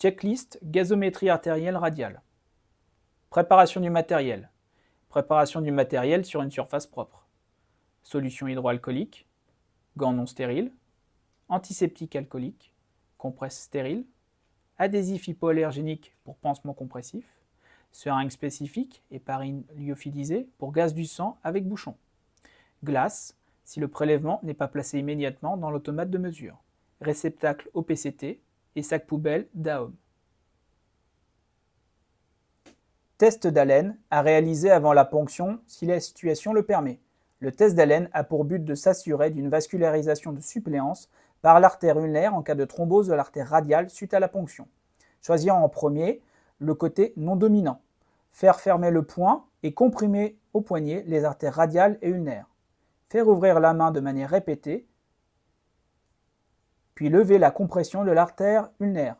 Checklist gazométrie artérielle radiale. Préparation du matériel. Préparation du matériel sur une surface propre. Solution hydroalcoolique, gants non stériles, antiseptique alcoolique, compresse stérile, adhésif hypoallergénique pour pansement compressif, seringue spécifique, héparine lyophilisée pour gaz du sang avec bouchon, glace si le prélèvement n'est pas placé immédiatement dans l'automate de mesure, réceptacle OPCT et sac poubelle d'AOM. Test d'haleine à réaliser avant la ponction si la situation le permet. Le test d'haleine a pour but de s'assurer d'une vascularisation de suppléance par l'artère ulnaire en cas de thrombose de l'artère radiale suite à la ponction. Choisir en premier le côté non dominant. Faire fermer le poing et comprimer au poignet les artères radiales et ulnaires. Faire ouvrir la main de manière répétée, puis lever la compression de l'artère ulnaire.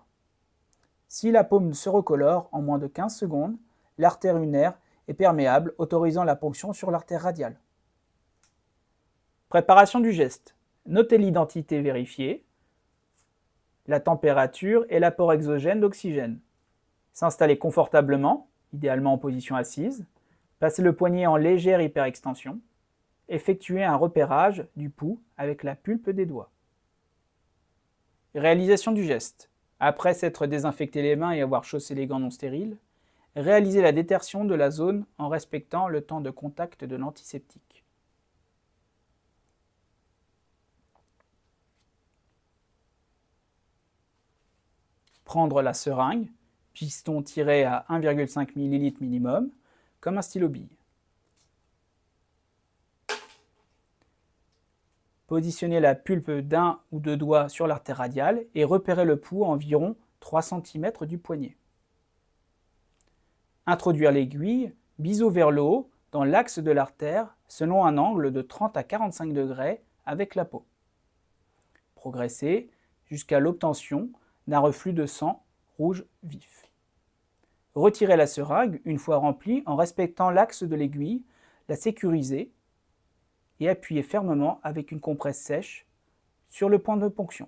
Si la paume se recolore en moins de 15 secondes, l'artère ulnaire est perméable, autorisant la ponction sur l'artère radiale. Préparation du geste. Notez l'identité vérifiée, la température et l'apport exogène d'oxygène. S'installer confortablement, idéalement en position assise. Passer le poignet en légère hyperextension. Effectuer un repérage du pouls avec la pulpe des doigts. Réalisation du geste. Après s'être désinfecté les mains et avoir chaussé les gants non stériles, réaliser la détertion de la zone en respectant le temps de contact de l'antiseptique. Prendre la seringue, piston tiré à 1,5 ml minimum, comme un stylo bille. Positionner la pulpe d'un ou deux doigts sur l'artère radiale et repérer le pouls à environ 3 cm du poignet. Introduire l'aiguille, biseau vers le haut, dans l'axe de l'artère, selon un angle de 30 à 45 degrés avec la peau. Progresser jusqu'à l'obtention d'un reflux de sang rouge vif. Retirer la seringue une fois remplie en respectant l'axe de l'aiguille, la sécuriser et appuyer fermement avec une compresse sèche sur le point de ponction.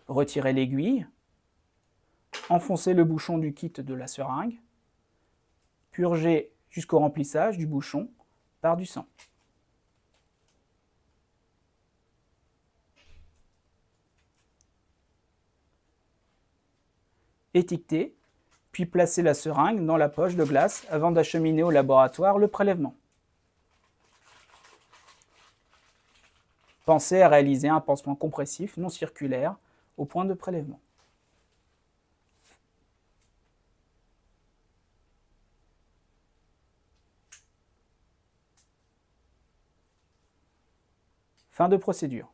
Retirer l'aiguille, enfoncer le bouchon du kit de la seringue, purger jusqu'au remplissage du bouchon par du sang. Étiqueter, puis placer la seringue dans la poche de glace avant d'acheminer au laboratoire le prélèvement. Pensez à réaliser un pansement compressif non circulaire au point de prélèvement. Fin de procédure.